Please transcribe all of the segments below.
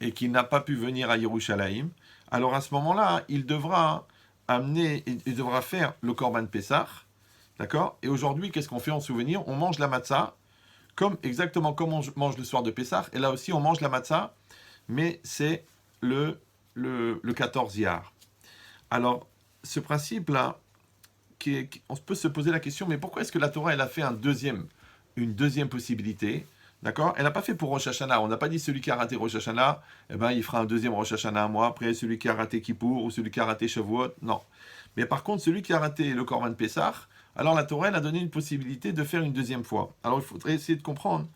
et qu'il n'a pas pu venir à Yerushalayim, alors à ce moment-là, il devra faire le Korban Pessah, d'accord? Et aujourd'hui, qu'est-ce qu'on fait en souvenir? On mange la matzah, exactement comme on mange le soir de Pessah, et là aussi on mange la matzah, mais c'est le, le 14 Iyar. Alors, ce principe-là, on peut se poser la question, mais pourquoi est-ce que la Torah, elle a fait une deuxième possibilité? D'accord? Elle n'a pas fait pour Rosh Hashanah. On n'a pas dit celui qui a raté Rosh Hashanah, eh ben, il fera un deuxième Rosh Hashanah un mois après, celui qui a raté Kippour ou celui qui a raté Shavuot. Non. Mais par contre, celui qui a raté le Korban Pessah, alors la Torah, elle a donné une possibilité de faire une deuxième fois. Alors il faudrait essayer de comprendre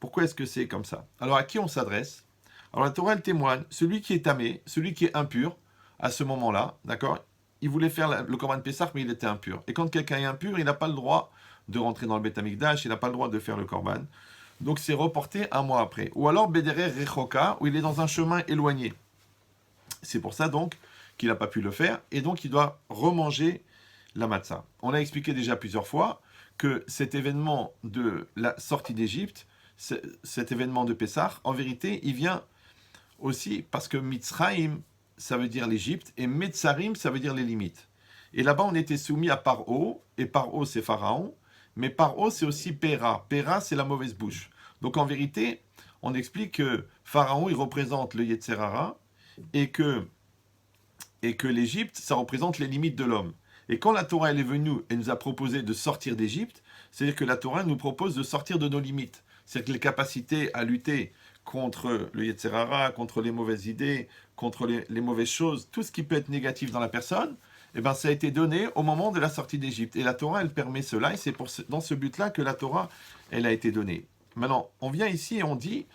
pourquoi est-ce que c'est comme ça. Alors à qui on s'adresse? Alors la Torah, elle témoigne, celui qui est tamé, celui qui est impur, à ce moment-là, d'accord? Il voulait faire le Korban Pessah, mais il était impur. Et quand quelqu'un est impur, il n'a pas le droit de rentrer dans le Beth Amikdash, il n'a pas le droit de faire le Korban. Donc c'est reporté un mois après. Ou alors Bederer Rechoka, où il est dans un chemin éloigné. C'est pour ça donc qu'il n'a pas pu le faire, et donc il doit remanger la matzah. On a expliqué déjà plusieurs fois que cet événement de la sortie d'Égypte, cet événement de Pessah, en vérité, il vient aussi parce que Mitzrayim, ça veut dire l'Égypte, et Metzarim, ça veut dire les limites. Et là-bas, on était soumis à Paro, et Paro, c'est Pharaon, mais Paro, c'est aussi Péra. Péra, c'est la mauvaise bouche. Donc en vérité, on explique que Pharaon, il représente le Yetzerara, et que, et que l'Égypte, ça représente les limites de l'homme. Et quand la Torah elle est venue et nous a proposé de sortir d'Égypte, c'est-à-dire que la Torah nous propose de sortir de nos limites. C'est-à-dire que les capacités à lutter contre le Yetzerara, contre les mauvaises idées, contre les mauvaises choses, tout ce qui peut être négatif dans la personne, eh ben, ça a été donné au moment de la sortie d'Égypte. Et la Torah, elle permet cela, et c'est dans ce but-là que la Torah, elle a été donnée. Maintenant, on vient ici et on dit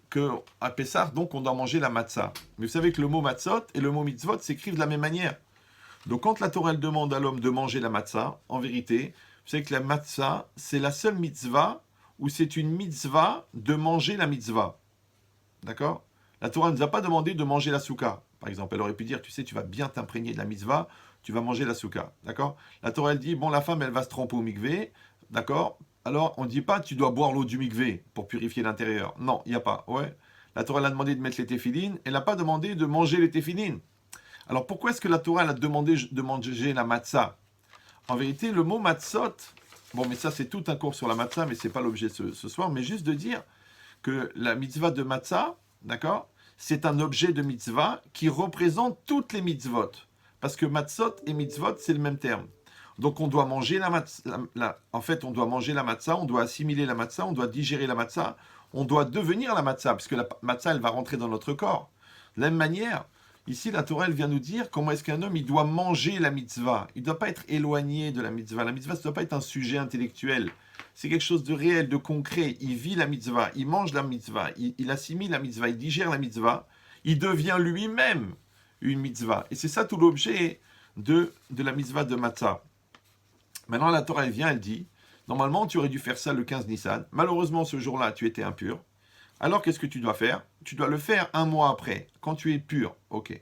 qu'à Pessah, donc, on doit manger la matzah. Mais vous savez que le mot matzot et le mot mitzvot s'écrivent de la même manière. Donc, quand la Torah, elle demande à l'homme de manger la matzah, en vérité, vous savez que la matzah, c'est la seule mitzvah où c'est une mitzvah de manger la mitzvah. D'accord? La Torah ne nous a pas demandé de manger la souka. Par exemple, elle aurait pu dire, tu sais, tu vas bien t'imprégner de la mitzvah, tu vas manger la souka. D'accord? La Torah, elle dit, bon, la femme, elle va se tremper au mikvé. D'accord? Alors, on ne dit pas, tu dois boire l'eau du mikvé pour purifier l'intérieur. Non, il n'y a pas. Ouais. La Torah, elle a demandé de mettre les téphilines. Elle n'a pas demandé de manger les téphilines. Alors, pourquoi est-ce que la Torah, elle a demandé de manger la matzah? En vérité, le mot matzot, bon, mais ça, c'est tout un cours sur la matzah, mais ce n'est pas l'objet ce soir, mais juste de dire que la mitzvah de matzah, d'accord, c'est un objet de mitzvah qui représente toutes les mitzvot. Parce que matzot et mitzvot, c'est le même terme. Donc on doit manger la matzah, en fait on doit manger la matzah, on doit assimiler la matzah, on doit digérer la matzah, on doit devenir la matzah, puisque la matzah, elle va rentrer dans notre corps. De la même manière, ici la Torah, elle vient nous dire comment est-ce qu'un homme, il doit manger la mitzvah. Il ne doit pas être éloigné de la mitzvah. La mitzvah, ça ne doit pas être un sujet intellectuel. C'est quelque chose de réel, de concret. Il vit la mitzvah, il mange la mitzvah, il assimile la mitzvah, il digère la mitzvah. Il devient lui-même une mitzvah. Et c'est ça tout l'objet de la mitzvah de matzah. Maintenant, la Torah, elle vient, elle dit, normalement, tu aurais dû faire ça le 15 Nissan. Malheureusement, ce jour-là, tu étais impur. Alors, qu'est-ce que tu dois faire? Tu dois le faire un mois après, quand tu es pur. Ok.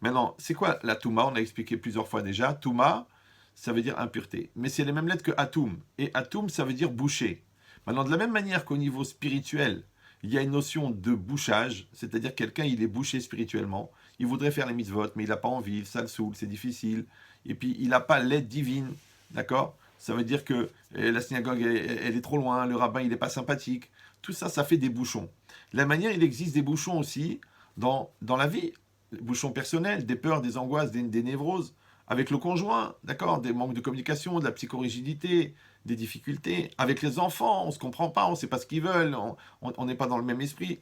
Maintenant, c'est quoi la Touma? On a expliqué plusieurs fois déjà. Touma, ça veut dire impureté. Mais c'est les mêmes lettres que Atum. Et Atum, ça veut dire boucher. Maintenant, de la même manière qu'au niveau spirituel, il y a une notion de bouchage, c'est-à-dire quelqu'un, il est bouché spirituellement. Il voudrait faire les mitzvot, mais il n'a pas envie, ça le saoule, c'est difficile. Et puis, il n'a pas l'aide divine. D'accord? Ça veut dire que la synagogue, elle est trop loin, le rabbin, il n'est pas sympathique. Tout ça, ça fait des bouchons. De la manière, il existe des bouchons aussi dans la vie. Des bouchons personnels, des peurs, des angoisses, des névroses. Avec le conjoint, d'accord? Des manques de communication, de la psychorigidité, des difficultés. Avec les enfants, on ne se comprend pas, on ne sait pas ce qu'ils veulent, on n'est pas dans le même esprit.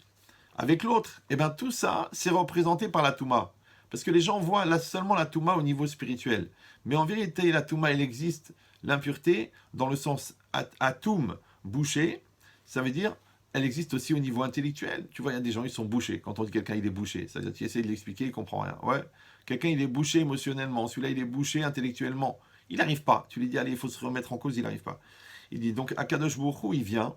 Avec l'autre, eh bien tout ça, c'est représenté par la Touma. Parce que les gens voient là seulement la Touma au niveau spirituel. Mais en vérité, la Touma, elle existe, l'impureté, dans le sens atum, bouché, ça veut dire, elle existe aussi au niveau intellectuel. Tu vois, il y a des gens, ils sont bouchés. Quand on dit quelqu'un, il est bouché, c'est-à-dire tu essaies de l'expliquer, il ne comprend rien. Ouais. Quelqu'un, il est bouché émotionnellement, celui-là, il est bouché intellectuellement. Il n'arrive pas. Tu lui dis, allez, il faut se remettre en cause, il n'arrive pas. Il dit, donc, Akadosh Baruch Hu, il vient,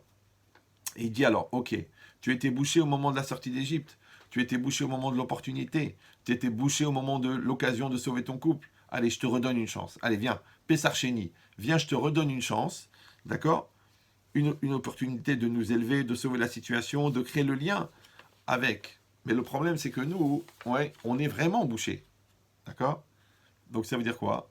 et il dit alors, ok, tu étais bouché au moment de la sortie d'Égypte, tu étais bouché au moment de l'opportunité, tu étais bouché au moment de l'occasion de sauver ton couple. Allez, je te redonne une chance. Allez, viens, Pessar Chéni, viens, je te redonne une chance, d'accord? Une opportunité de nous élever, de sauver la situation, de créer le lien avec Mais le problème, c'est que nous, ouais, on est vraiment bouchés. D'accord? Donc ça veut dire quoi?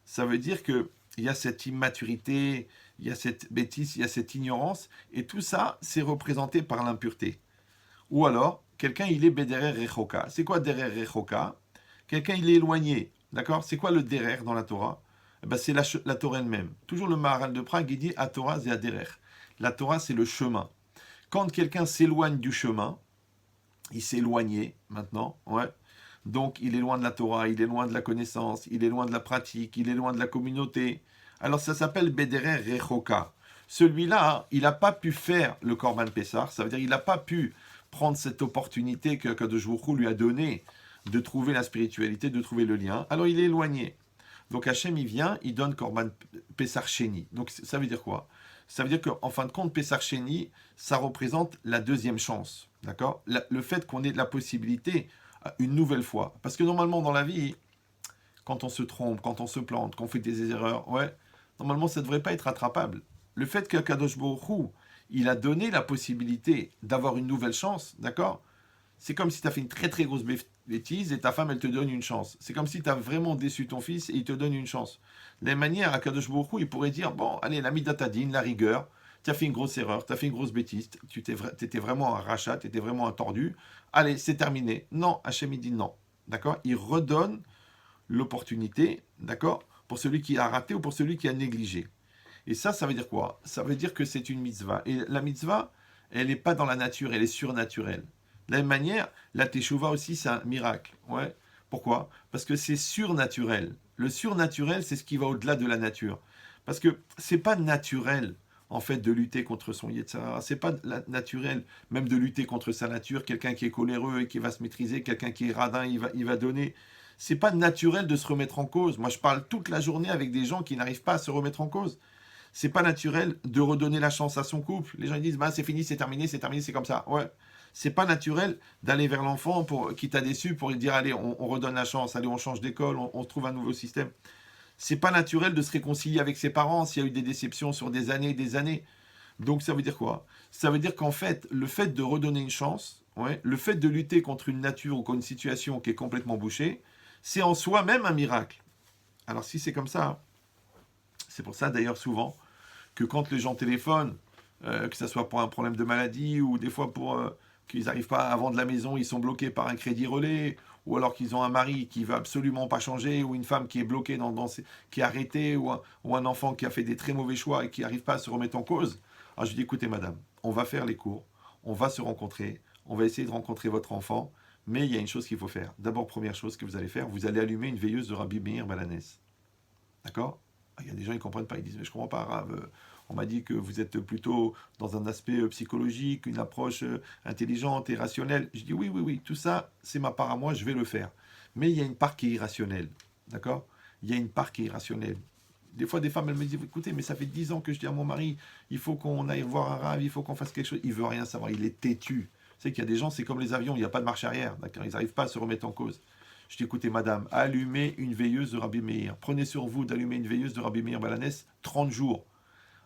Ça veut dire qu'il y a cette immaturité, il y a cette bêtise, il y a cette ignorance, et tout ça, c'est représenté par l'impureté. Ou alors, quelqu'un, il est Bederer Rechoka. C'est quoi Derer Rechoka? Quelqu'un, il est éloigné. D'accord? C'est quoi le Derer dans la Torah? Eh ben, c'est la Torah elle-même. Toujours le Maharal de Prague, il dit à Torah et à Derer. La Torah, c'est le chemin. Quand quelqu'un s'éloigne du chemin, il s'est éloigné maintenant, ouais. Donc il est loin de la Torah, il est loin de la connaissance, il est loin de la pratique, il est loin de la communauté. Alors ça s'appelle Bederer Rechoka. Celui-là, il n'a pas pu faire le Korban Pessah, ça veut dire qu'il n'a pas pu prendre cette opportunité que Kadosh Baruch Hu lui a donnée de trouver la spiritualité, de trouver le lien. Alors il est éloigné. Donc Hachem, il vient, il donne Korban Pessah Sheni. Donc ça veut dire quoi? Ça veut dire qu'en fin de compte, Pessah Sheni, ça représente la deuxième chance. D'accord? Le fait qu'on ait de la possibilité une nouvelle fois. Parce que normalement, dans la vie, quand on se trompe, quand on se plante, quand on fait des erreurs, ouais, normalement, ça ne devrait pas être attrapable. Le fait que Kadosh Baruch Hu, il a donné la possibilité d'avoir une nouvelle chance, d'accord? C'est comme si tu as fait une très très grosse bêtise et ta femme, elle te donne une chance. C'est comme si tu as vraiment déçu ton fils et il te donne une chance. De la même manière, à Kadosh Baruch Hu, il pourrait dire, bon, allez, la midatadine, la rigueur, tu as fait une grosse erreur, tu as fait une grosse bêtise, tu étais vraiment un rachat, tu étais vraiment un tordu, allez, c'est terminé. Non, Hachem, il dit non. D'accord? Il redonne l'opportunité, d'accord? Pour celui qui a raté ou pour celui qui a négligé. Et ça veut dire quoi? Ça veut dire que c'est une mitzvah. Et la mitzvah, elle n'est pas dans la nature, elle est surnaturelle. De la même manière, la teshuva aussi, c'est un miracle. Ouais. Pourquoi? Parce que c'est surnaturel. Le surnaturel, c'est ce qui va au-delà de la nature. Parce que c'est pas naturel, en fait, de lutter contre son Yetzirah. C'est pas naturel, même de lutter contre sa nature. Quelqu'un qui est coléreux et qui va se maîtriser, quelqu'un qui est radin, il va donner. C'est pas naturel de se remettre en cause. Moi, je parle toute la journée avec des gens qui n'arrivent pas à se remettre en cause. C'est pas naturel de redonner la chance à son couple. Les gens ils disent bah c'est fini, c'est terminé, c'est comme ça. Ouais. C'est pas naturel d'aller vers l'enfant pour qui t'a déçu pour lui dire allez on redonne la chance, allez on change d'école, on trouve un nouveau système. C'est pas naturel de se réconcilier avec ses parents s'il y a eu des déceptions sur des années et des années. Donc ça veut dire quoi? Ça veut dire qu'en fait le fait de redonner une chance, ouais, le fait de lutter contre une nature ou contre une situation qui est complètement bouchée, c'est en soi-même un miracle. Alors si c'est comme ça, c'est pour ça d'ailleurs souvent que quand les gens téléphonent, que ce soit pour un problème de maladie ou des fois pour qu'ils n'arrivent pas à vendre la maison, ils sont bloqués par un crédit relais, ou alors qu'ils ont un mari qui veut absolument pas changer, ou une femme qui est bloquée qui est arrêtée, ou un enfant qui a fait des très mauvais choix et qui n'arrive pas à se remettre en cause. Alors je dis écoutez madame, on va faire les cours, on va se rencontrer, on va essayer de rencontrer votre enfant, mais il y a une chose qu'il faut faire. D'abord, première chose que vous allez faire, vous allez allumer une veilleuse de Rabbi Meir Balanès. D'accord? Il y a des gens qui ne comprennent pas, ils disent mais je ne comprends pas, Rav. On m'a dit que vous êtes plutôt dans un aspect psychologique, une approche intelligente et rationnelle. Je dis oui, oui, oui, tout ça, c'est ma part à moi, je vais le faire. Mais il y a une part qui est irrationnelle. D'accord? Il y a une part qui est irrationnelle. Des fois, des femmes, elles me disent écoutez, mais ça fait 10 ans que je dis à mon mari il faut qu'on aille voir un Rav, il faut qu'on fasse quelque chose. Il veut rien savoir, il est têtu. C'est qu'il y a des gens, c'est comme les avions, il n'y a pas de marche arrière. D'accord? Ils n'arrivent pas à se remettre en cause. Je dis écoutez, madame, allumez une veilleuse de Rabbi Meir. Prenez sur vous d'allumer une veilleuse de Rabbi Meir Balanès 30 jours.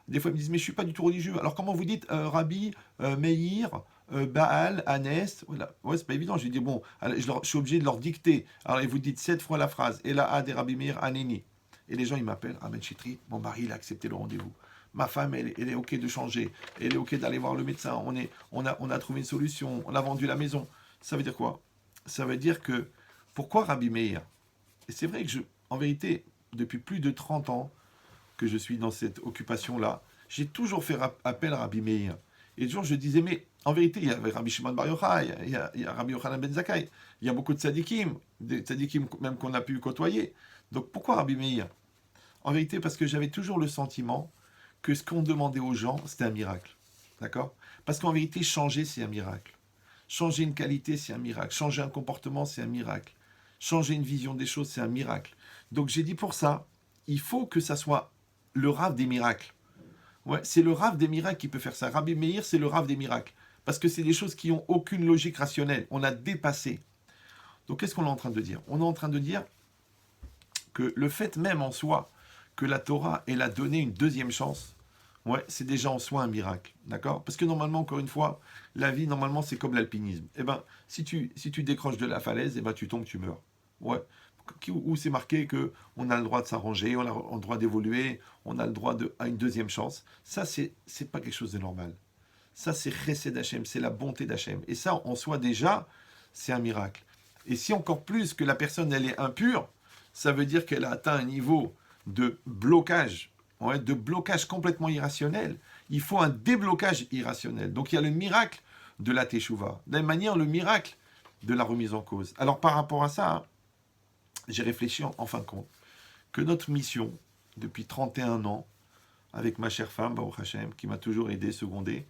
Des fois, ils me disent, mais je ne suis pas du tout religieux. Alors, comment vous dites Rabbi, Meir, Baal, Anès? Voilà. Ouais, c'est pas évident. Je dis, bon, allez, je suis obligé de leur dicter. Alors, ils vous dites 7 fois la phrase. Et là, des Rabbi Meir, Aneni. Et les gens, ils m'appellent, Ahmed Chitri, mon mari, il a accepté le rendez-vous. Ma femme, elle est OK de changer. Elle est OK d'aller voir le médecin. On a trouvé une solution. On a vendu la maison. Ça veut dire quoi? Ça veut dire que, pourquoi Rabbi Meir? Et c'est vrai que, en vérité, depuis plus de 30 ans, que je suis dans cette occupation-là, j'ai toujours fait appel à Rabbi Meir. Et toujours je disais, mais en vérité, il y avait Rabbi Shimon Bar Yochai, il y a Rabbi Yochanan Ben Zakkai, il y a beaucoup de tzadikim, des tzadikim même qu'on a pu côtoyer. Donc pourquoi Rabbi Meir? En vérité, parce que j'avais toujours le sentiment que ce qu'on demandait aux gens, c'était un miracle. D'accord? Parce qu'en vérité, changer, c'est un miracle. Changer une qualité, c'est un miracle. Changer un comportement, c'est un miracle. Changer une vision des choses, c'est un miracle. Donc j'ai dit pour ça, il faut que ça soit le Rav des miracles. Ouais, c'est le Rav des miracles qui peut faire ça. Rabbi Meir, c'est le Rav des miracles. Parce que c'est des choses qui n'ont aucune logique rationnelle. On a dépassé. Donc qu'est-ce qu'on est en train de dire? On est en train de dire que le fait même en soi que la Torah, elle a donné une deuxième chance, ouais, c'est déjà en soi un miracle, d'accord? Parce que normalement, encore une fois, la vie, normalement, c'est comme l'alpinisme. Eh ben, si tu décroches de la falaise, eh ben, tu tombes, tu meurs. Ouais. Où c'est marqué que on a le droit de s'arranger, on a le droit d'évoluer, on a le droit à une deuxième chance. Ça, c'est pas quelque chose de normal. Ça, c'est Chesed d'Hachem, c'est la bonté d'Hachem. Et ça, en soi, déjà, c'est un miracle. Et si encore plus que la personne, elle est impure, ça veut dire qu'elle a atteint un niveau de blocage, ouais, de blocage complètement irrationnel. Il faut un déblocage irrationnel. Donc il y a le miracle de la Teshuvah. De la même manière, le miracle de la remise en cause. Alors par rapport à ça, hein, j'ai réfléchi en fin de compte que notre mission, depuis 31 ans, avec ma chère femme, Baruch Hashem, qui m'a toujours aidé, secondé,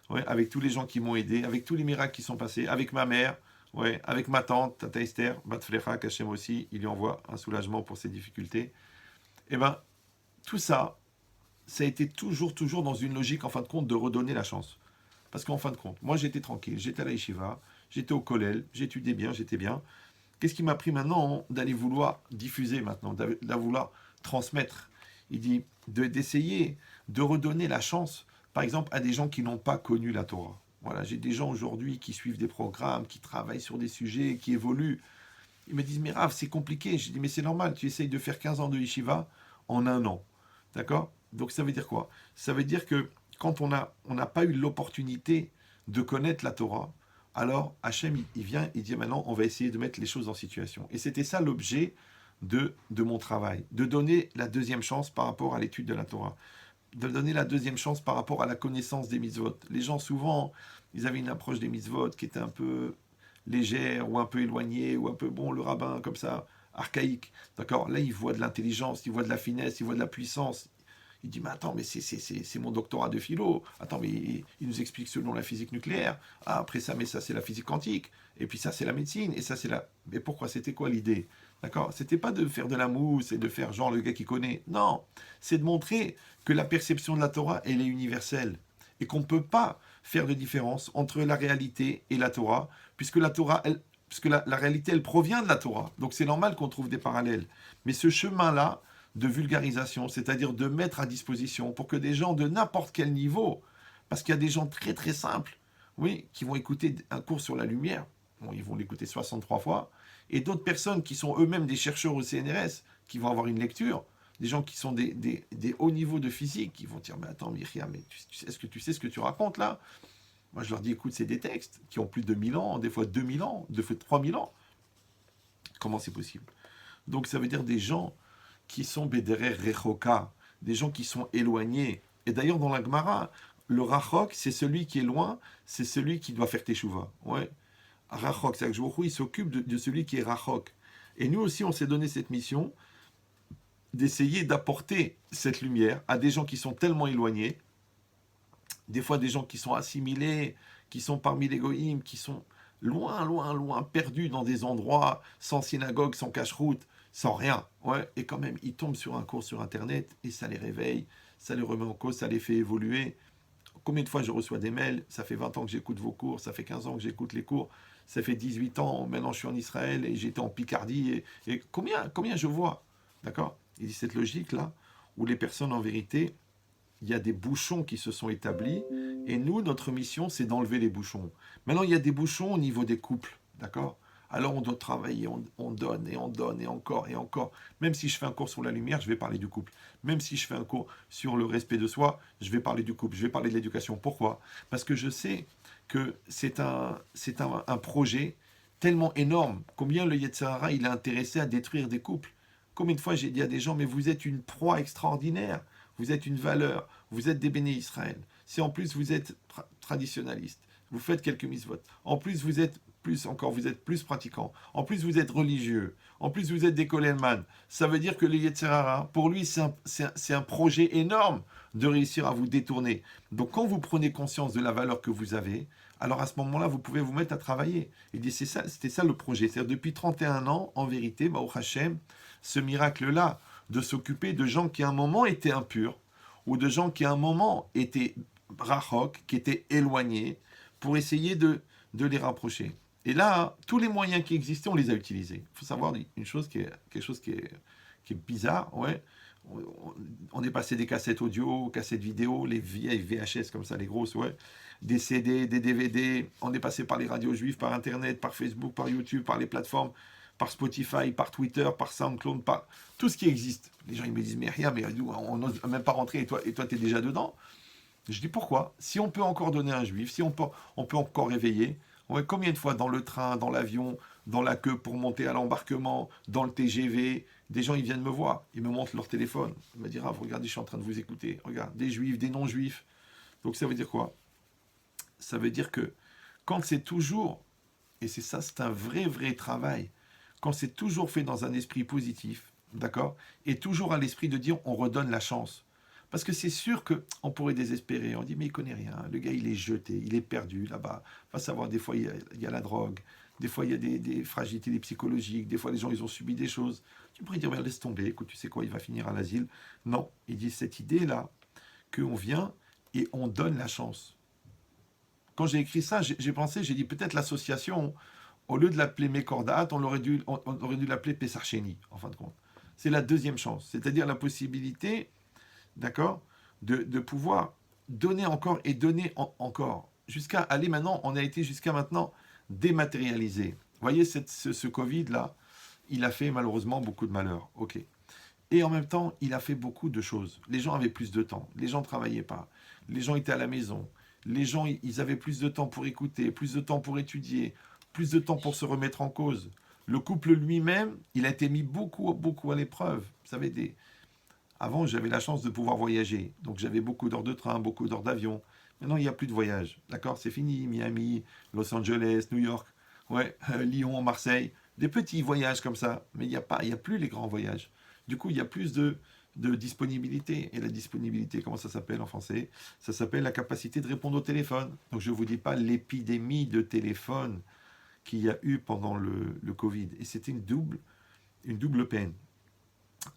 ouais, avec tous les gens qui m'ont aidé, avec tous les miracles qui sont passés, avec ma mère, ouais, avec ma tante, Tata Esther, Bat Flecha, qu'Hachem aussi, il lui envoie un soulagement pour ses difficultés. Eh bien, tout ça, ça a été toujours dans une logique, en fin de compte, de redonner la chance. Parce qu'en fin de compte, moi j'étais tranquille, j'étais à la yeshiva, j'étais au kollel, j'étudiais bien, j'étais bien. Qu'est-ce qui m'a pris maintenant d'aller vouloir diffuser maintenant, d'aller vouloir transmettre? Il dit d'essayer de redonner la chance, par exemple, à des gens qui n'ont pas connu la Torah. Voilà, j'ai des gens aujourd'hui qui suivent des programmes, qui travaillent sur des sujets, qui évoluent. Ils me disent, mais Rav, c'est compliqué. Je dis, mais c'est normal, tu essayes de faire 15 ans de yeshiva en un an. D'accord? Donc ça veut dire quoi? Ça veut dire que quand on n'a pas eu l'opportunité de connaître la Torah, alors Hachem, il vient, il dit maintenant, on va essayer de mettre les choses en situation. Et c'était ça l'objet de mon travail, de donner la deuxième chance par rapport à l'étude de la Torah, de donner la deuxième chance par rapport à la connaissance des mitzvot. Les gens, souvent, ils avaient une approche des mitzvot qui était un peu légère, ou un peu éloignée, ou un peu, bon, le rabbin, comme ça, archaïque. D'accord? Là, ils voient de l'intelligence, ils voient de la finesse, ils voient de la puissance. Il dit, mais attends, mais c'est mon doctorat de philo. Attends, mais il nous explique selon la physique nucléaire. Ah, après ça, mais ça, c'est la physique quantique. Et puis ça, c'est la médecine. Et ça, c'est la... Mais pourquoi? C'était quoi l'idée? D'accord? C'était pas de faire de la mousse et de faire genre le gars qui connaît. Non. C'est de montrer que la perception de la Torah, elle est universelle. Et qu'on ne peut pas faire de différence entre la réalité et la Torah, puisque la Torah, puisque la réalité, elle provient de la Torah. Donc c'est normal qu'on trouve des parallèles. Mais ce chemin-là, de vulgarisation, c'est-à-dire de mettre à disposition pour que des gens de n'importe quel niveau, parce qu'il y a des gens très très simples, oui, qui vont écouter un cours sur la lumière, bon, ils vont l'écouter 63 fois, et d'autres personnes qui sont eux-mêmes des chercheurs au CNRS, qui vont avoir une lecture, des gens qui sont des hauts niveaux de physique, qui vont dire, mais attends, Myriam, mais est-ce que tu sais ce que tu racontes là? Moi je leur dis, écoute, c'est des textes qui ont plus de 1000 ans, des fois 2000 ans, des fois 3000 ans. Comment c'est possible? Donc ça veut dire des gens qui sont Bederer Rechoka, des gens qui sont éloignés. Et d'ailleurs, dans la Gemara, le Rachok, c'est celui qui est loin, c'est celui qui doit faire Teshuvah. Ouais. Rachok, c'est-à-dire que il s'occupe de celui qui est Rachok. Et nous aussi, on s'est donné cette mission d'essayer d'apporter cette lumière à des gens qui sont tellement éloignés, des fois des gens qui sont assimilés, qui sont parmi les goïms, qui sont loin, perdus dans des endroits sans synagogue, sans cache-route, sans rien. Ouais. Et quand même, ils tombent sur un cours sur Internet et ça les réveille, ça les remet en cause, ça les fait évoluer. Combien de fois je reçois des mails? Ça fait 20 ans que j'écoute vos cours, ça fait 15 ans que j'écoute les cours, ça fait 18 ans, maintenant je suis en Israël et j'étais en Picardie. Et combien je vois? D'accord? Il dit cette logique-là, où les personnes en vérité, il y a des bouchons qui se sont établis, et nous, notre mission, c'est d'enlever les bouchons. Maintenant, il y a des bouchons au niveau des couples, d'accord? Alors on doit travailler, on donne et on donne et encore et encore. Même si je fais un cours sur la lumière, je vais parler du couple. Même si je fais un cours sur le respect de soi, je vais parler du couple, je vais parler de l'éducation. Pourquoi? Parce que je sais que c'est un projet tellement énorme. Combien le Yetzer Hara, il est intéressé à détruire des couples? Combien de fois j'ai dit à des gens, mais vous êtes une proie extraordinaire, vous êtes une valeur, vous êtes des béné Israël. Si en plus vous êtes traditionnaliste, vous faites quelques mitzvot, en plus vous êtes plus pratiquant, en plus vous êtes religieux, en plus vous êtes des Kollelman, ça veut dire que le Yetzer Hara, pour lui, c'est un projet énorme de réussir à vous détourner. Donc quand vous prenez conscience de la valeur que vous avez, alors à ce moment-là, vous pouvez vous mettre à travailler. Il dit, c'était ça le projet. C'est-à-dire depuis 31 ans, en vérité, Baruch Hashem, ce miracle-là, de s'occuper de gens qui à un moment étaient impurs, ou de gens qui à un moment étaient rachok, qui étaient éloignés, pour essayer de les rapprocher. Et là, tous les moyens qui existaient, on les a utilisés. Il faut savoir une chose quelque chose qui est bizarre, ouais. on est passé des cassettes audio, cassettes vidéo, les vieilles VHS comme ça, les grosses, ouais, des CD, des DVD, on est passé par les radios juives, par Internet, par Facebook, par YouTube, par les plateformes, par Spotify, par Twitter, par SoundCloud, par tout ce qui existe. Les gens ils me disent, mais rien, mais nous, on n'ose même pas rentrer, et toi tu es déjà dedans. Je dis, pourquoi? Si on peut encore donner un juif, si on peut encore réveiller, ouais, combien de fois dans le train, dans l'avion, dans la queue pour monter à l'embarquement, dans le TGV, des gens ils viennent me voir, ils me montrent leur téléphone, ils me disent, ah, regardez, je suis en train de vous écouter, regarde, des juifs, des non-juifs. Donc ça veut dire quoi? Ça veut dire que quand c'est toujours, et c'est ça, c'est un vrai travail, quand c'est toujours fait dans un esprit positif, d'accord, et toujours à l'esprit de dire, on redonne la chance. Parce que c'est sûr qu'on pourrait désespérer. On dit, mais il connaît rien. Le gars, il est jeté, il est perdu là-bas. Va savoir, des fois, il y a la drogue. Des fois, il y a des fragilités psychologiques. Des fois, les gens, ils ont subi des choses. Tu pourrais dire, laisse tomber. Écoute, tu sais quoi, il va finir à l'asile. Non, il dit, cette idée-là, qu'on vient et on donne la chance. Quand j'ai écrit ça, j'ai pensé, j'ai dit, peut-être l'association, au lieu de l'appeler Mekordat, on aurait dû l'appeler Pesarcheni, en fin de compte. C'est la deuxième chance. C'est-à-dire la possibilité, d'accord, de pouvoir donner encore et donner encore. Jusqu'à aller maintenant, on a été jusqu'à maintenant dématérialisé. Vous voyez, ce Covid-là, il a fait malheureusement beaucoup de malheur. Ok. Et en même temps, il a fait beaucoup de choses. Les gens avaient plus de temps. Les gens ne travaillaient pas. Les gens étaient à la maison. Les gens, ils avaient plus de temps pour écouter, plus de temps pour étudier, plus de temps pour se remettre en cause. Le couple lui-même, il a été mis beaucoup à l'épreuve. Vous savez, avant, j'avais la chance de pouvoir voyager. Donc, j'avais beaucoup d'heures de train, beaucoup d'heures d'avion. Maintenant, il n'y a plus de voyage. D'accord? C'est fini. Miami, Los Angeles, New York, ouais, Lyon, Marseille. Des petits voyages comme ça. Mais il n'y a plus les grands voyages. Du coup, il y a plus de disponibilité. Et la disponibilité, comment ça s'appelle en français? Ça s'appelle la capacité de répondre au téléphone. Donc, je ne vous dis pas l'épidémie de téléphone qu'il y a eu pendant le Covid. Et c'était une double peine.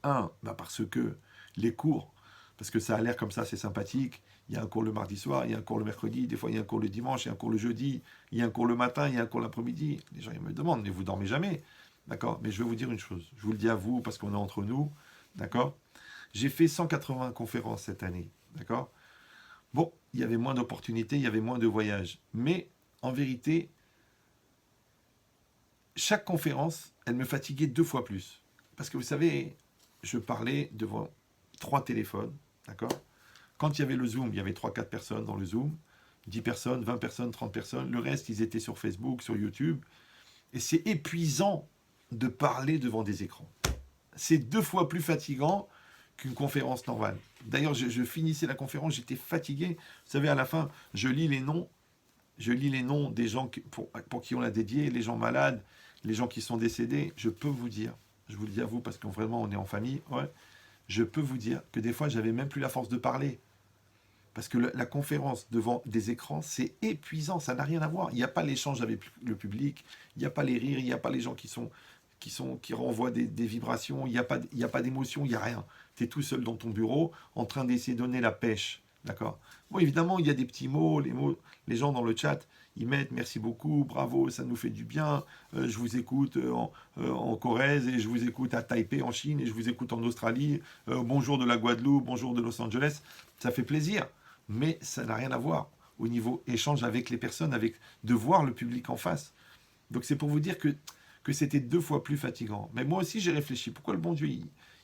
Parce que les cours, parce que ça a l'air comme ça, c'est sympathique. Il y a un cours le mardi soir, il y a un cours le mercredi, des fois il y a un cours le dimanche, il y a un cours le jeudi, il y a un cours le matin, il y a un cours l'après-midi. Les gens ils me demandent, mais vous dormez jamais? D'accord? Mais je vais vous dire une chose, je vous le dis à vous parce qu'on est entre nous, d'accord? J'ai fait 180 conférences cette année, d'accord? Bon, il y avait moins d'opportunités, il y avait moins de voyages. Mais en vérité, chaque conférence, elle me fatiguait 2 fois plus. Parce que vous savez, je parlais devant 3 téléphones, d'accord? Quand il y avait le Zoom, il y avait 3-4 personnes dans le Zoom, 10 personnes, 20 personnes, 30 personnes. Le reste, ils étaient sur Facebook, sur YouTube. Et c'est épuisant de parler devant des écrans. C'est 2 fois plus fatigant qu'une conférence normale. D'ailleurs, je finissais la conférence, j'étais fatigué. Vous savez, à la fin, je lis les noms des gens pour qui on l'a dédié, les gens malades, les gens qui sont décédés. Je peux vous dire, je vous le dis à vous parce que vraiment on est en famille, ouais, je peux vous dire que des fois j'avais même plus la force de parler. Parce que la conférence devant des écrans, c'est épuisant, ça n'a rien à voir. Il n'y a pas l'échange avec le public, il n'y a pas les rires, il n'y a pas les gens qui renvoient des vibrations, il n'y a pas d'émotion, il n'y a rien. Tu es tout seul dans ton bureau en train d'essayer de donner la pêche. D'accord? Bon, évidemment, il y a des petits mots, les gens dans le chat, ils mettent merci beaucoup, bravo, ça nous fait du bien, je vous écoute en Corrèze et je vous écoute à Taipei en Chine et je vous écoute en Australie, bonjour de la Guadeloupe, bonjour de Los Angeles, ça fait plaisir, mais ça n'a rien à voir au niveau échange avec les personnes, de voir le public en face. Donc c'est pour vous dire que c'était 2 fois plus fatigant. Mais moi aussi j'ai réfléchi, pourquoi le bon Dieu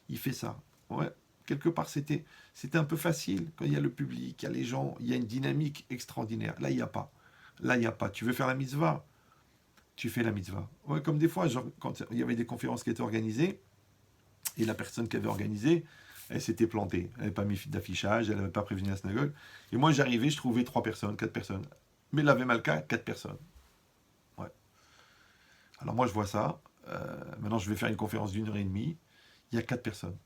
il fait ça? Ouais. Quelque part, c'était un peu facile. Quand il y a le public, il y a les gens, il y a une dynamique extraordinaire. Là, il n'y a pas. Là, il n'y a pas. Tu veux faire la mitzvah? Tu fais la mitzvah. Ouais, comme des fois, genre, quand il y avait des conférences qui étaient organisées, et la personne qui avait organisé, elle s'était plantée. Elle n'avait pas mis d'affichage, elle n'avait pas prévenu la synagogue. Et moi, j'arrivais, je trouvais 3 personnes, 4 personnes. Mais l'avait Malka, 4 personnes. Ouais. Alors moi, je vois ça. Maintenant, je vais faire une conférence d'1 heure et demie. Il y a 4 personnes.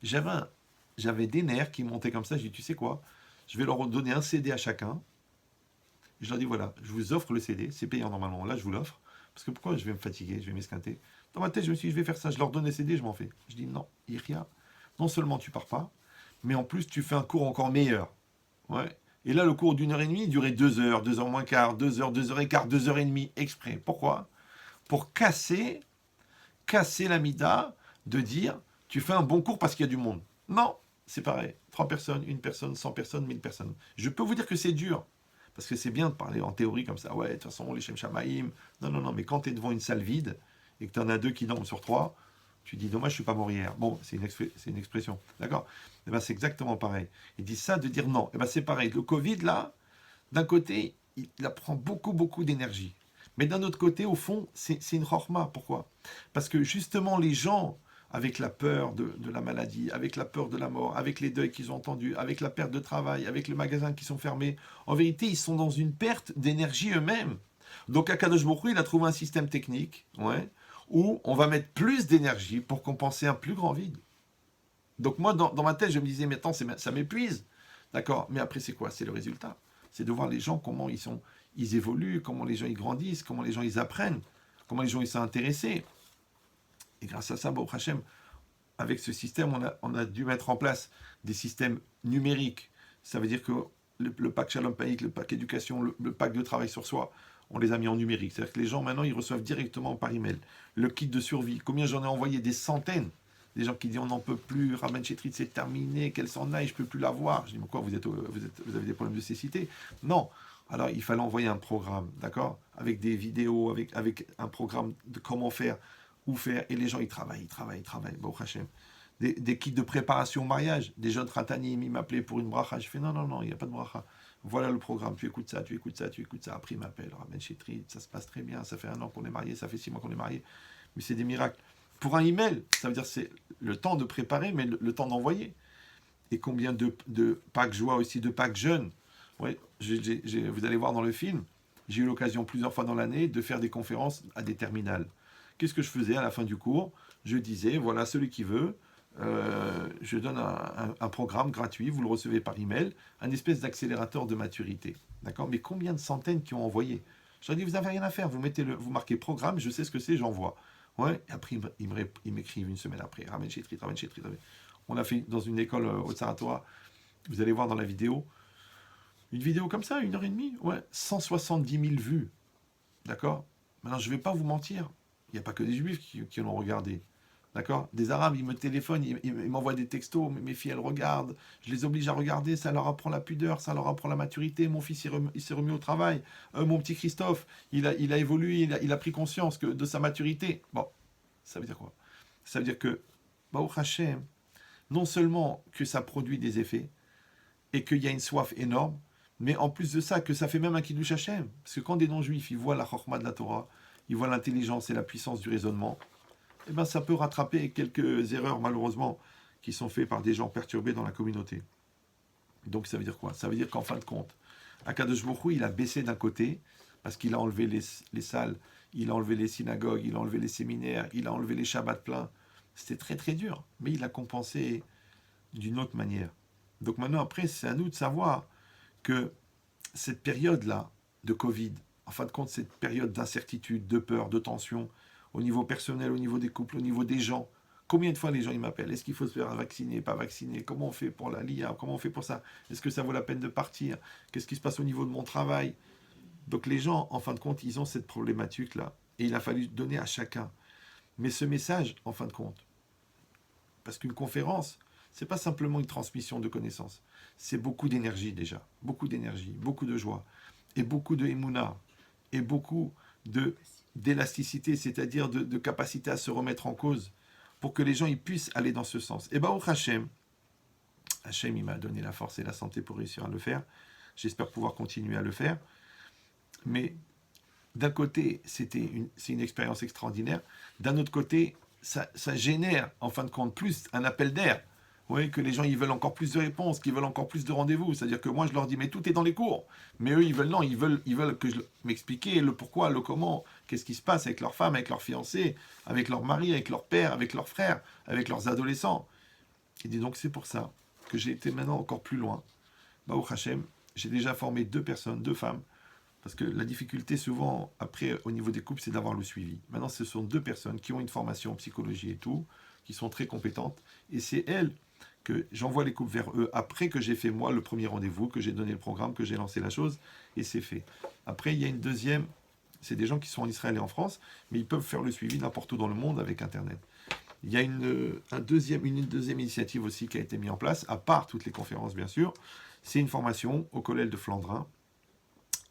J'avais des nerfs qui montaient comme ça. J'ai dit, tu sais quoi? Je vais leur donner un CD à chacun. Je leur dis, voilà, je vous offre le CD. C'est payant normalement. Là, je vous l'offre. Parce que pourquoi je vais me fatiguer? Je vais m'esquinter. Dans ma tête, je me suis dit, je vais faire ça. Je leur donne le CD, je m'en fais. Je dis, non, Iria, non seulement tu pars pas, mais en plus, tu fais un cours encore meilleur. Ouais. Et là, le cours d'1 heure et demie, il durait 2 heures, 2 heures moins quart, 2 heures, 2 heures et quart, 2 heures et demie, exprès. Pourquoi? Pour casser la mida de dire, tu fais un bon cours parce qu'il y a du monde. Non, c'est pareil. 3 personnes, 1 personne, 100 personnes, 1000 personnes. Je peux vous dire que c'est dur. Parce que c'est bien de parler en théorie comme ça. Ouais, de toute façon, les Shem Shamaïm. Non, non, non, mais quand tu es devant une salle vide et que tu en as 2 qui dorment sur 3, tu dis, dommage, je ne suis pas mort hier. Bon, c'est une expression. D'accord. Et ben c'est exactement pareil. Il dit ça de dire non. Et ben c'est pareil. Le Covid, là, d'un côté, il prend beaucoup, beaucoup d'énergie. Mais d'un autre côté, au fond, c'est une chorma. Pourquoi? Parce que justement, les gens, avec la peur de la maladie, avec la peur de la mort, avec les deuils qu'ils ont entendus, avec la perte de travail, avec les magasins qui sont fermés, en vérité, ils sont dans une perte d'énergie eux-mêmes. Donc, Akadosh Baruch Hu, il a trouvé un système technique, ouais, où on va mettre plus d'énergie pour compenser un plus grand vide. Donc, moi, dans ma tête, je me disais, mais attends, ça m'épuise. D'accord? Mais après, c'est quoi? C'est le résultat. C'est de voir les gens, comment ils évoluent, comment les gens ils grandissent, comment les gens ils apprennent, comment les gens ils sont intéressés. Et grâce à ça, Baruch Hashem, avec ce système, on a dû mettre en place des systèmes numériques. Ça veut dire que le pack Shalom Païk, le pack éducation, le pack de travail sur soi, on les a mis en numérique. C'est-à-dire que les gens, maintenant, ils reçoivent directement par email. Le kit de survie, combien j'en ai envoyé? Des centaines. Des gens qui disent on n'en peut plus, Ramen Chetrit c'est terminé, qu'elle s'en aille, je ne peux plus la voir. Je dis mais quoi, vous avez des problèmes de cécité? Non. Alors il fallait envoyer un programme, d'accord? Avec des vidéos, avec un programme de comment faire, où faire. Et les gens ils travaillent. Bon, Hachem. Des kits de préparation au mariage. Des jeunes Ratanim, ils m'appelaient pour une bracha. Je fais non, il n'y a pas de bracha. Voilà le programme, tu écoutes ça. Après il m'appelle, Ramen Chetrit, ça se passe très bien, ça fait 1 an qu'on est mariés, ça fait 6 mois qu'on est mariés. Mais c'est des miracles. Pour un email, ça veut dire c'est le temps de préparer, mais le temps d'envoyer. Et combien de packs joie aussi, de packs jeunes. Ouais, vous allez voir dans le film, j'ai eu l'occasion plusieurs fois dans l'année de faire des conférences à des terminales. Qu'est-ce que je faisais à la fin du cours? Je disais, voilà, celui qui veut, je donne un programme gratuit, vous le recevez par email, un espèce d'accélérateur de maturité. D'accord? Mais combien de centaines qui ont envoyé? Je leur ai dit, vous n'avez rien à faire, vous marquez programme, je sais ce que c'est, j'envoie. Ouais, et après, ils m'écrivent 1 semaine après. Ramen Chetrit. On a fait dans une école au Tsaratora. Vous allez voir dans la vidéo. Une vidéo comme ça, 1h30. Ouais, 170 000 vues. D'accord? Maintenant, je ne vais pas vous mentir. Il n'y a pas que des Juifs qui l'ont regardé. D'accord? Des Arabes, ils me téléphonent, ils m'envoient des textos. Mes filles, elles regardent. Je les oblige à regarder. Ça leur apprend la pudeur, ça leur apprend la maturité. Mon fils, il s'est remis au travail. Mon petit Christophe, il a évolué, il a pris conscience de sa maturité. Bon, ça veut dire quoi? Ça veut dire que, Baruch Hashem, non seulement que ça produit des effets, et qu'il y a une soif énorme, mais en plus de ça, que ça fait même un Kiddush Hashem. Parce que quand des non-juifs, ils voient la chorma de la Torah, ils voient l'intelligence et la puissance du raisonnement, eh ben ça peut rattraper quelques erreurs, malheureusement, qui sont faites par des gens perturbés dans la communauté. Donc ça veut dire quoi? Ça veut dire qu'en fin de compte, Akadosh Baruch Hu, il a baissé d'un côté, parce qu'il a enlevé les salles, il a enlevé les synagogues, il a enlevé les séminaires, il a enlevé les Shabbats pleins. C'était très très dur, mais il a compensé d'une autre manière. Donc maintenant, après, c'est à nous de savoir que cette période-là de Covid, en fin de compte, cette période d'incertitude, de peur, de tension, au niveau personnel, au niveau des couples, au niveau des gens, combien de fois les gens ils m'appellent? Est-ce qu'il faut se faire vacciner, pas vacciner? Comment on fait pour la LIA? Comment on fait pour ça? Est-ce que ça vaut la peine de partir? Qu'est-ce qui se passe au niveau de mon travail? Donc les gens, en fin de compte, ils ont cette problématique-là. Et il a fallu donner à chacun. Mais ce message, en fin de compte, parce qu'une conférence, c'est pas simplement une transmission de connaissances. C'est beaucoup d'énergie déjà. Beaucoup d'énergie, beaucoup de joie. Et beaucoup de émouna. Et beaucoup d'élasticité, c'est-à-dire de capacité à se remettre en cause pour que les gens ils puissent aller dans ce sens. Et au Hachem, il m'a donné la force et la santé pour réussir à le faire. J'espère pouvoir continuer à le faire. Mais d'un côté, c'est une expérience extraordinaire. D'un autre côté, ça génère, en fin de compte, plus un appel d'air. Vous voyez que les gens, ils veulent encore plus de réponses, qu'ils veulent encore plus de rendez-vous. C'est-à-dire que moi, je leur dis, mais tout est dans les cours. Mais eux, ils veulent que je m'explique le pourquoi, le comment, qu'est-ce qui se passe avec leur femme, avec leur fiancé, avec leur mari, avec leur père, avec leurs frères, avec leurs adolescents. Il dit donc, c'est pour ça que j'ai été maintenant encore plus loin. Au Hachem, j'ai déjà formé 2 personnes, 2 femmes, parce que la difficulté souvent, après, au niveau des couples, c'est d'avoir le suivi. Maintenant, ce sont 2 personnes qui ont une formation en psychologie et tout, qui sont très compétentes, et c'est elles que j'envoie les couples vers eux après que j'ai fait moi le premier rendez-vous, que j'ai donné le programme, que j'ai lancé la chose, et c'est fait. Après, il y a une deuxième, c'est des gens qui sont en Israël et en France, mais ils peuvent faire le suivi n'importe où dans le monde avec Internet. Il y a une deuxième initiative aussi qui a été mise en place, à part toutes les conférences bien sûr. C'est une formation au collège de Flandrin,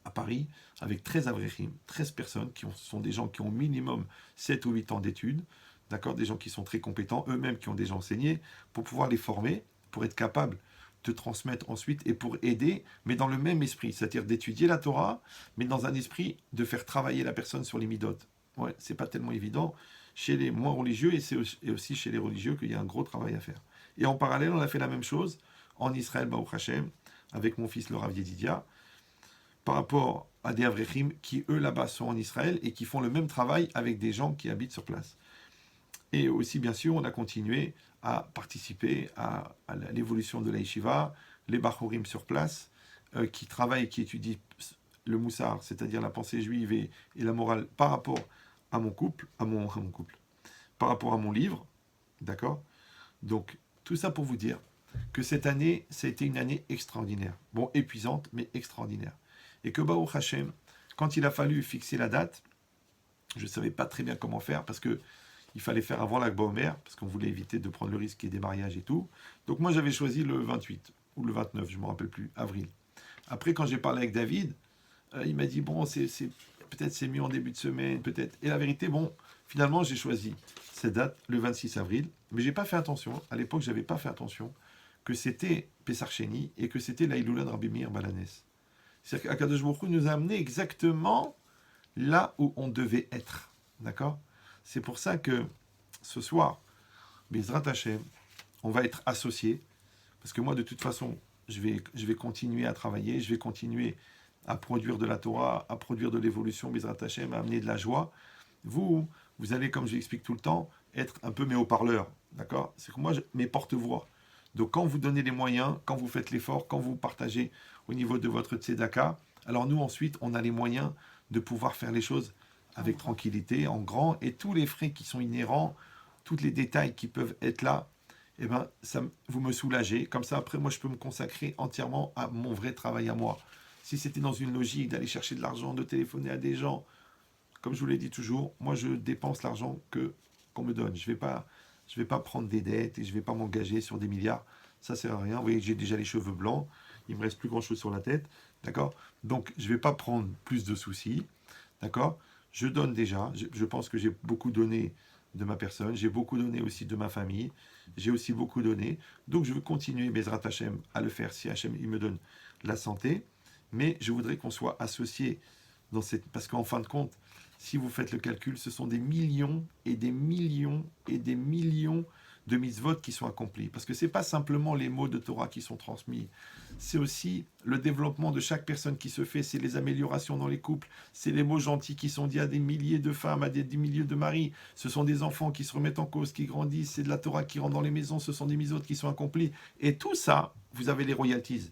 à Paris, avec 13 avrechim, 13 personnes sont des gens qui ont au minimum 7 ou 8 ans d'études, d'accord, des gens qui sont très compétents, eux-mêmes qui ont déjà enseigné, pour pouvoir les former, pour être capables de transmettre ensuite et pour aider, mais dans le même esprit, c'est-à-dire d'étudier la Torah, mais dans un esprit de faire travailler la personne sur les midotes. Ouais, c'est pas tellement évident chez les moins religieux et c'est aussi chez les religieux qu'il y a un gros travail à faire. Et en parallèle, on a fait la même chose en Israël, Baruch Hashem, avec mon fils le Rav Yedidia, par rapport à des Avrechim qui, eux, là-bas, sont en Israël et qui font le même travail avec des gens qui habitent sur place. Et aussi, bien sûr, on a continué à participer à l'évolution de la yeshiva, les Bachurim sur place, qui travaillent, qui étudient le moussar, c'est-à-dire la pensée juive et la morale par rapport à mon couple, à mon couple, par rapport à mon livre, d'accord. Donc, tout ça pour vous dire que cette année, ça a été une année extraordinaire. Bon, épuisante, mais extraordinaire. Et que Baruch Hashem, quand il a fallu fixer la date, je ne savais pas très bien comment faire, parce que il fallait faire avant l'Akba Omer, parce qu'on voulait éviter de prendre le risque qu'il y ait des mariages et tout. Donc moi, j'avais choisi le 28, ou le 29, je ne me rappelle plus, avril. Après, quand j'ai parlé avec David, il m'a dit, bon, peut-être c'est mieux en début de semaine, peut-être. Et la vérité, bon, finalement, j'ai choisi cette date, le 26 avril, mais j'ai pas fait attention, à l'époque, j'avais pas fait attention, que c'était Pessar Sheni et que c'était la Iloula de Rabbi Meir Balanès. C'est-à-dire qu'Akadosh Baruch Hu nous a amenés exactement là où on devait être. D'accord. C'est pour ça que ce soir, Bezrat Hashem, on va être associés, parce que moi, de toute façon, je vais continuer à travailler, je vais continuer à produire de la Torah, à produire de l'évolution, Bezrat Hashem, à amener de la joie. Vous allez, comme je l'explique tout le temps, être un peu mes haut-parleurs, d'accord. C'est que moi, mes porte-voix. Donc quand vous donnez les moyens, quand vous faites l'effort, quand vous partagez au niveau de votre tzedaka, alors nous ensuite, on a les moyens de pouvoir faire les choses avec tranquillité, en grand, et tous les frais qui sont inhérents, tous les détails qui peuvent être là, eh ben, vous me soulagez. Comme ça, après, moi, je peux me consacrer entièrement à mon vrai travail à moi. Si c'était dans une logique d'aller chercher de l'argent, de téléphoner à des gens, comme je vous l'ai dit toujours, moi, je dépense l'argent qu'on me donne. Je vais pas prendre des dettes et je vais pas m'engager sur des milliards. Ça sert à rien. Vous voyez, j'ai déjà les cheveux blancs. Il me reste plus grand-chose sur la tête. D'accord. Donc, je vais pas prendre plus de soucis. D'accord. Je donne déjà. Je pense que j'ai beaucoup donné de ma personne. J'ai beaucoup donné aussi de ma famille. J'ai aussi beaucoup donné. Donc, je veux continuer, Bezrat Hashem, à le faire si Hashem il me donne la santé. Mais je voudrais qu'on soit associés dans cette... Parce qu'en fin de compte, si vous faites le calcul, ce sont des millions et des millions et des millions de mitzvot qui sont accomplis. Parce que ce n'est pas simplement les mots de Torah qui sont transmis, c'est aussi le développement de chaque personne qui se fait, c'est les améliorations dans les couples, c'est les mots gentils qui sont dits à des milliers de femmes, à des milliers de maris, ce sont des enfants qui se remettent en cause, qui grandissent, c'est de la Torah qui rentre dans les maisons, ce sont des mitzvot qui sont accomplis. Et tout ça, vous avez les royalties.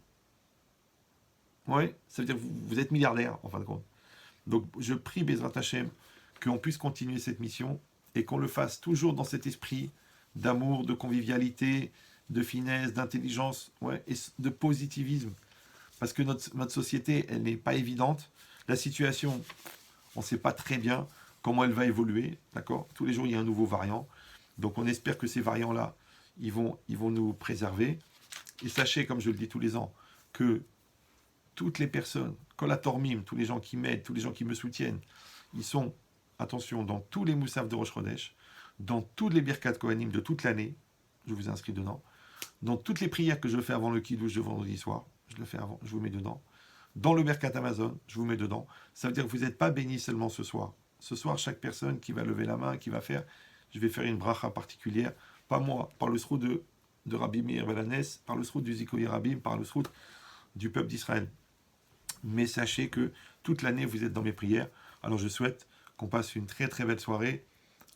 Oui, ça veut dire que vous êtes milliardaire, en fin de compte. Donc je prie Bezrat Hashem qu'on puisse continuer cette mission et qu'on le fasse toujours dans cet esprit d'amour, de convivialité, de finesse, d'intelligence, ouais, et de positivisme. Parce que notre société, elle n'est pas évidente. La situation, on ne sait pas très bien comment elle va évoluer, d'accord. Tous les jours, il y a un nouveau variant. Donc on espère que ces variants-là, ils vont nous préserver. Et sachez, comme je le dis tous les ans, que toutes les personnes, Kolatormim, tous les gens qui m'aident, tous les gens qui me soutiennent, ils sont, attention, dans tous les moussafs de Rosh Chodesh, dans toutes les Birkat Kohanim de toute l'année, je vous inscris dedans, dans toutes les prières que je fais avant le Kiddush de vendredi soir, je le fais avant, je vous mets dedans, dans le Birkat Amazon, je vous mets dedans. Ça veut dire que vous n'êtes pas bénis seulement ce soir. Ce soir, chaque personne qui va lever la main, qui va faire, je vais faire une bracha particulière, pas moi, par le srout de Rabbi Meir Balanès, par le srout du Zikoyer Rabim, par le srout du peuple d'Israël. Mais sachez que toute l'année, vous êtes dans mes prières. Alors je souhaite qu'on passe une très très belle soirée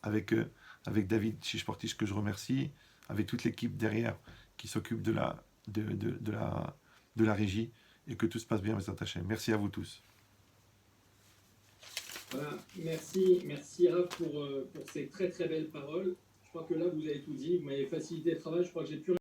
avec David Shishportish, que je remercie, avec toute l'équipe derrière qui s'occupe de la régie, et que tout se passe bien, mes attachés. Merci à vous tous. Voilà, merci Rav pour ces très très belles paroles. Je crois que là vous avez tout dit, vous m'avez facilité le travail, je crois que j'ai plus